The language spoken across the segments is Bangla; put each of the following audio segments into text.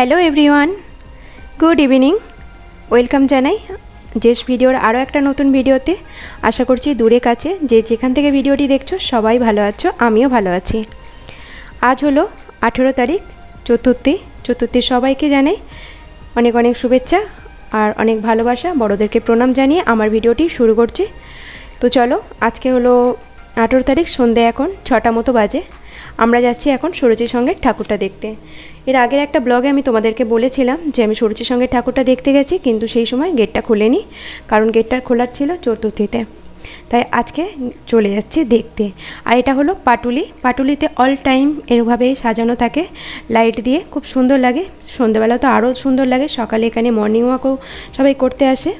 Hello everyone, good evening. Welcome জানাই জেস ভিডিওর আরও একটা নতুন ভিডিওতে। আশা করছি দূরে কাছে যে যেখান থেকে ভিডিওটি দেখছো সবাই ভালো আছো, আমিও ভালো আছি। আজ হলো 18 তারিখ, চতুর্থী। সবাইকে জানাই অনেক অনেক শুভেচ্ছা আর অনেক ভালোবাসা। বড়োদেরকে প্রণাম জানিয়ে আমার ভিডিওটি শুরু করছি। তো চলো, আজকে হলো 18 তারিখ, সন্ধ্যে এখন 6টা মতো বাজে। আমরা যাচ্ছি এখন সুরুচির সঙ্গে ঠাকুরটা দেখতে। এর আগের একটা ব্লগে আমি তোমাদেরকে বলেছিলাম যে আমি সুরুচির সঙ্গে ঠাকুরটা দেখতে গেছি, কিন্তু সেই সময় গেটটা খুলেনি, কারণ গেটটা খোলার ছিল চতুর্থীতে। তাই আজকে চলে যাচ্ছি দেখতে। আর এটা হলো পাটুলিতে অল টাইম এরভাবে সাজানো থাকে লাইট দিয়ে, খুব সুন্দর লাগে। সন্ধ্যেবেলা তো আরও সুন্দর লাগে। সকালে এখানে মর্নিং ওয়াকও সবাই করতে আসে,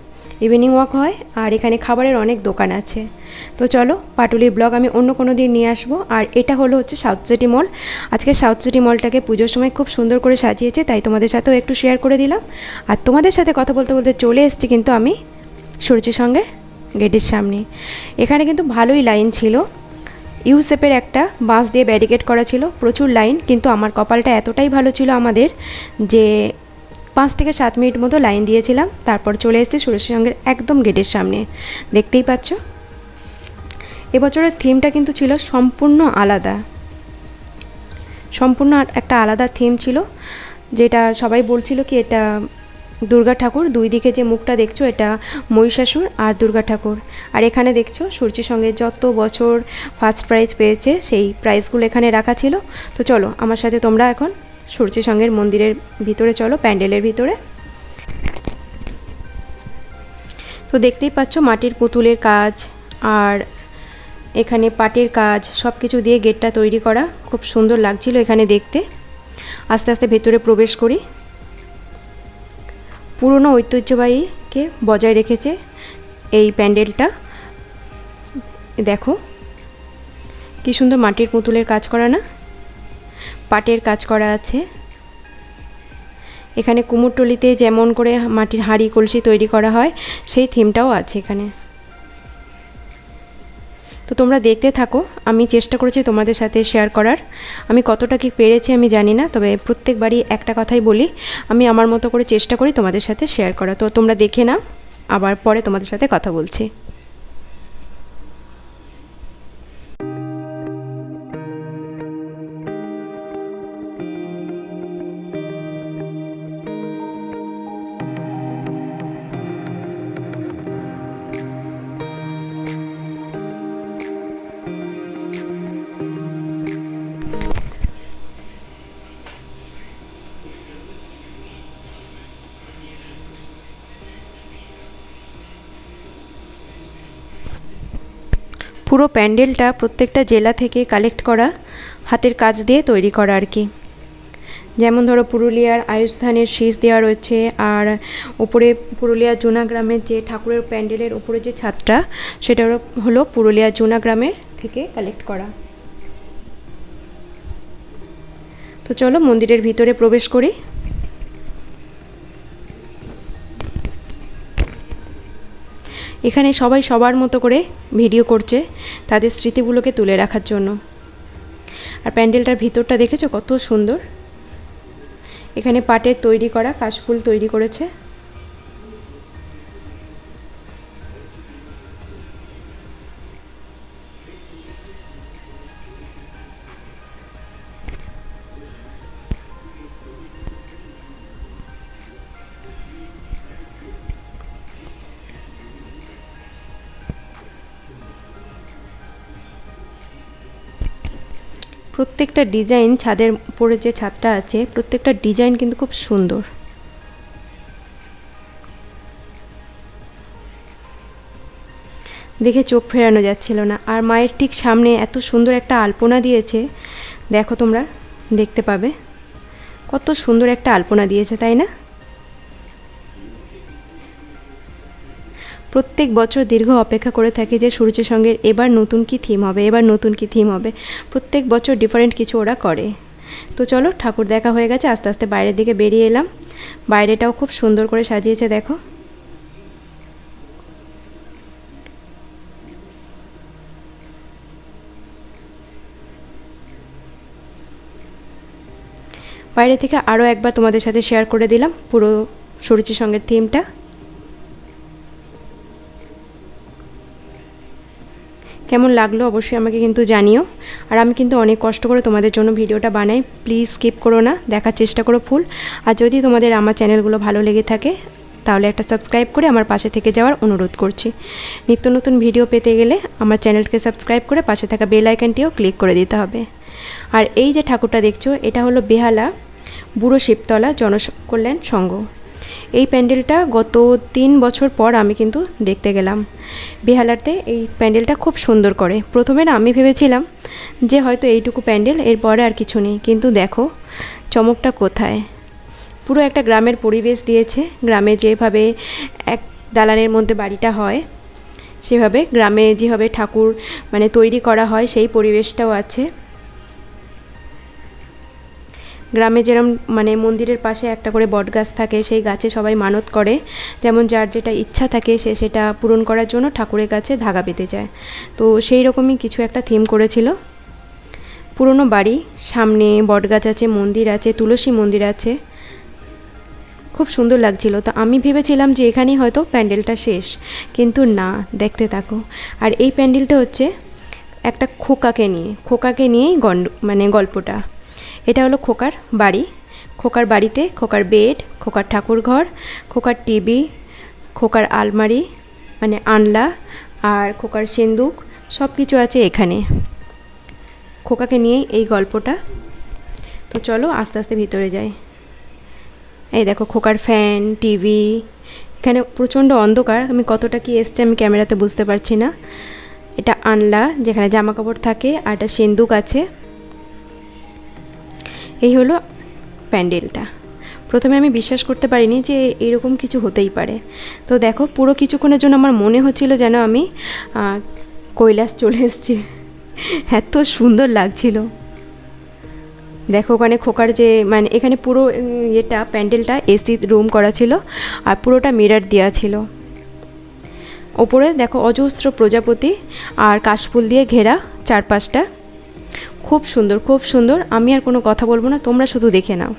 ইভিনিং ওয়াক হয়, আর এখানে খাবারের অনেক দোকান আছে। তো চলো, পাটুলির ব্লগ আমি অন্য কোনো দিন নিয়ে আসবো। আর এটা হচ্ছে সাউথ সিটি মল। আজকে সাউথ সিটি মলটাকে পুজোর সময় খুব সুন্দর করে সাজিয়েছে, তাই তোমাদের সাথেও একটু শেয়ার করে দিলাম। আর তোমাদের সাথে কথা বলতে বলতে চলে এসেছি কিন্তু আমি সুরুচির সঙ্গে গেটের সামনে। এখানে কিন্তু ভালোই লাইন ছিল। ইউ শেপের একটা বাঁশ দিয়ে ব্যারিকেড করা ছিল, প্রচুর লাইন। কিন্তু আমার কপালটা এতটাই ভালো ছিল আমাদের যে 5 থেকে 7 মিনিট মতো লাইন দিয়েছিলাম, তারপর চলে এসেছি সুরুচির সঙ্গে একদম গেটের সামনে। দেখতেই পাচ্ছ এবছরের থিমটা কিন্তু ছিল সম্পূর্ণ আলাদা, সম্পূর্ণ একটা আলাদা থিম ছিল, যেটা সবাই বলছিল কি এটা দুর্গা ঠাকুর। দুই দিকে যে মুখটা দেখছো এটা মহিষাসুর আর দুর্গা ঠাকুর। আর এখানে দেখছো সুরুচির সঙ্গে যত বছর ফার্স্ট প্রাইজ পেয়েছে সেই প্রাইজগুলো এখানে রাখা ছিল। তো চলো আমার সাথে তোমরা এখন সুরুচির সঙ্গের মন্দিরের ভিতরে চলো, প্যান্ডেলের ভিতরে। তো দেখতেই পাচ্ছ মাটির পুতুলের কাজ আর এখানে পাটের কাজ, সব কিছু দিয়ে গেটটা তৈরি করা, খুব সুন্দর লাগছিল এখানে দেখতে। আস্তে আস্তে ভেতরে প্রবেশ করি। পুরনো ঐতিহ্যবাহীকে বজায় রেখেছে এই প্যান্ডেলটা। দেখো কি সুন্দর মাটির পুতুলের কাজ করা না, পাটের কাজ করা আছে। এখানে কুমোরটুলিতে যেমন করে মাটির হাঁড়ি কলসি তৈরি করা হয় সেই থিমটাও আছে এখানে। তো তোমরা দেখতে থাকো, আমি চেষ্টা করেছি তোমাদের সাথে শেয়ার করার। আমি কতটা কি পেরেছি আমি জানি না, তবে প্রত্যেকবারই একটা কথাই বলি, আমি আমার মতো করে চেষ্টা করি তোমাদের সাথে শেয়ার করা। তো তোমরা দেখে নাও, আবার পরে তোমাদের সাথে কথা বলছি। পুরো প্যান্ডেলটা প্রত্যেকটা জেলা থেকে কালেক্ট করা, হাতের কাজ দিয়ে তৈরি করা আর কি। যেমন ধরো পুরুলিয়ার আয়ুষ শীষ দেওয়া রয়েছে, আর উপরে পুরুলিয়ার জুনা গ্রামের যে ঠাকুরের প্যান্ডেলের উপরে যে ছাদটা, সেটা হলো পুরুলিয়ার জুনা গ্রামের থেকে কালেক্ট করা। তো চলো মন্দিরের ভিতরে প্রবেশ করি। এখানে সবাই সবার মতো করে ভিডিও করছে তাদের স্মৃতিগুলোকে তুলে রাখার জন্য। আর প্যান্ডেলটার ভিতরটা দেখেছো কত সুন্দর। এখানে পাটের তৈরি করা কাশফুল তৈরি করেছে। প্রত্যেকটা ডিজাইন, ছাদের উপরে যে ছাদটা আছে প্রত্যেকটা ডিজাইন কিন্তু খুব সুন্দর। দেখে চোখ ফেরানো যাচ্ছিল না। আর মায়ের ঠিক সামনে এত সুন্দর একটা আলপনা দিয়েছে, দেখো তোমরা দেখতে পাবে কত সুন্দর একটা আলপনা দিয়েছে, তাই না? প্রত্যেক বছর দীর্ঘ অপেক্ষা করে থাকি যে সুরুচির সঙ্গে এবার নতুন কি থিম হবে, এবার নতুন কি থিম হবে। প্রত্যেক বছর ডিফারেন্ট কিছু ওরা করে। তো চলো, ঠাকুর দেখা হয়ে গেছে, আস্তে আস্তে বাইরের দিকে বেরিয়ে এলাম। বাইরেটাও খুব সুন্দর করে সাজিয়েছে দেখো। বাইরে থেকে আরও একবার তোমাদের সাথে শেয়ার করে দিলাম পুরো সুরুচি সঙ্গের থিমটা। কেমন লাগলো অবশ্যই আমাকে কিন্তু জানিও। আর আমি কিন্তু অনেক কষ্ট করে তোমাদের জন্য ভিডিওটা বানাই, প্লিজ স্কিপ করো না, দেখার চেষ্টা করো ফুল। আর যদি তোমাদের আমার চ্যানেলগুলো ভালো লেগে থাকে তাহলে একটা সাবস্ক্রাইব করে আমার পাশে থেকে যাওয়ার অনুরোধ করছি। নিত্য নতুন ভিডিও পেতে গেলে আমার চ্যানেলকে সাবস্ক্রাইব করে পাশে থাকা বেল আইকনটিও ক্লিক করে দিতে হবে। আর এই যে ঠাকুরটা দেখছো এটা হলো বেহালা বুড়ো শিবতলা জনকল্যাণ সংঘ। এই প্যান্ডেলটা গত 3 বছর পর আমি কিন্তু দেখতে গেলাম। বেহালাতে এই প্যান্ডেলটা খুব সুন্দর করে। প্রথমে না আমি ভেবেছিলাম যে হয়তো এইটুকু প্যান্ডেল, এরপরে আর কিছু নেই, কিন্তু দেখো চমকটা কোথায়। পুরো একটা গ্রামের পরিবেশ দিয়েছে। গ্রামে যেভাবে এক দালানের মধ্যে বাড়িটা হয় সেভাবে গ্রামে যেভাবে ঠাকুর মানে তৈরি করা হয় সেই পরিবেশটাও আছে। গ্রামে যেরকম মানে মন্দিরের পাশে একটা করে বট গাছ থাকে, সেই গাছে সবাই মানত করে, যেমন যার যেটা ইচ্ছা থাকে সে সেটা পূরণ করার জন্য ঠাকুরের কাছে ধাগা পেতে যায়। তো সেই রকমই কিছু একটা থিম করেছিল। পুরনো বাড়ি, সামনে বট গাছ আছে, মন্দির আছে, তুলসী মন্দির আছে, খুব সুন্দর লাগছিল। তো আমি ভেবেছিলাম যে এখানেই হয়তো প্যান্ডেলটা শেষ, কিন্তু না, দেখতে থাকো। আর এই প্যান্ডেলটা হচ্ছে একটা খোকাকে নিয়েই মানে গল্পটা। এটা হলো খোকার বাড়ি। খোকার বাড়িতে খোকার বেড, খোকার ঠাকুর ঘর, খোকার টিভি, খোকার আলমারি মানে আনলা, আর খোকার সিন্দুক, সব কিছু আছে এখানে। খোকাকে নিয়েই এই গল্পটা। তো চলো আস্তে আস্তে ভিতরে যাই। এই দেখো খোকার ফ্যান, টিভি, এখানে প্রচণ্ড অন্ধকার, আমি কতটা কি এসছে আমি ক্যামেরাতে বুঝতে পারছি না। এটা আনলা যেখানে জামা কাপড় থাকে, আর একটা সিন্দুক আছে। এই হলো প্যান্ডেলটা। প্রথমে আমি বিশ্বাস করতে পারিনি যে এরকম কিছু হতেই পারে। তো দেখো পুরো কিছুক্ষণের জন্য আমার মনে হচ্ছিল যেন আমি কৈলাস চলে এসেছি, এত সুন্দর লাগছিল। দেখো ওখানে খোকার যে মানে এখানে পুরো এটা প্যান্ডেলটা এসি রুম করা ছিল, আর পুরোটা মিরর দেওয়া ছিল। ওপরে দেখো অজস্র প্রজাপতি আর কাশফুল দিয়ে ঘেরা চারপাশটা, খুব সুন্দর খুব সুন্দর। আমি আর কোনো কথা বলবো না, তোমরা শুধু দেখে নাও।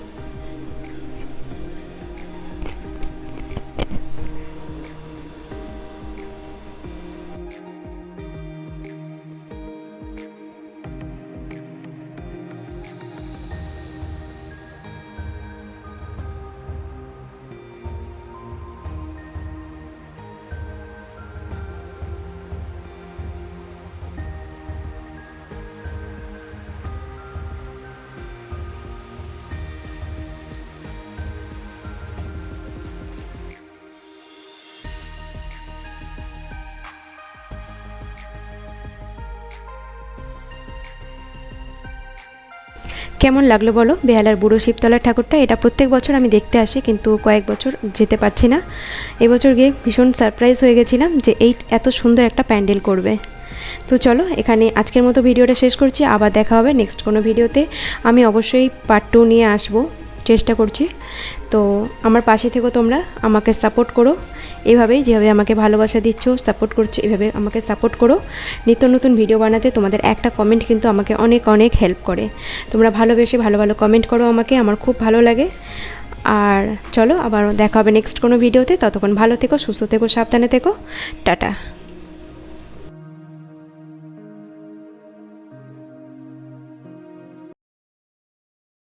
কেমন লাগলো বলো বেহালার বুড়ো শিবতলার ঠাকুরটা? এটা প্রত্যেক বছর আমি দেখতে আসি, কিন্তু কয়েক বছর যেতে পারছি না। এবছর গিয়ে ভীষণ সারপ্রাইজ হয়ে গেছিলাম যে এই এত সুন্দর একটা প্যান্ডেল করবে। তো চলো এখানে আজকের মতো ভিডিওটা শেষ করছি। আবার দেখা হবে নেক্সট কোনো ভিডিওতে। আমি অবশ্যই পার্ট 2 নিয়ে আসবো, চেষ্টা করছি। তো আমার পাশে থেকো, তোমরা আমাকে সাপোর্ট করো এভাবেই, যেভাবে আমাকে ভালোবাসা দিচ্ছ, সাপোর্ট করছো, এভাবে আমাকে সাপোর্ট করো। নিত্য নতুন ভিডিও বানাতে তোমাদের একটা কমেন্ট কিন্তু আমাকে অনেক অনেক হেল্প করে। তোমরা ভালোবেসে ভালো ভালো কমেন্ট করো আমাকে, আমার খুব ভালো লাগে। আর চলো আবার দেখা হবে নেক্সট কোনো ভিডিওতে। ততক্ষণ ভালো থেকো, সুস্থ থেকো, সাবধানে থেকো, টাটা।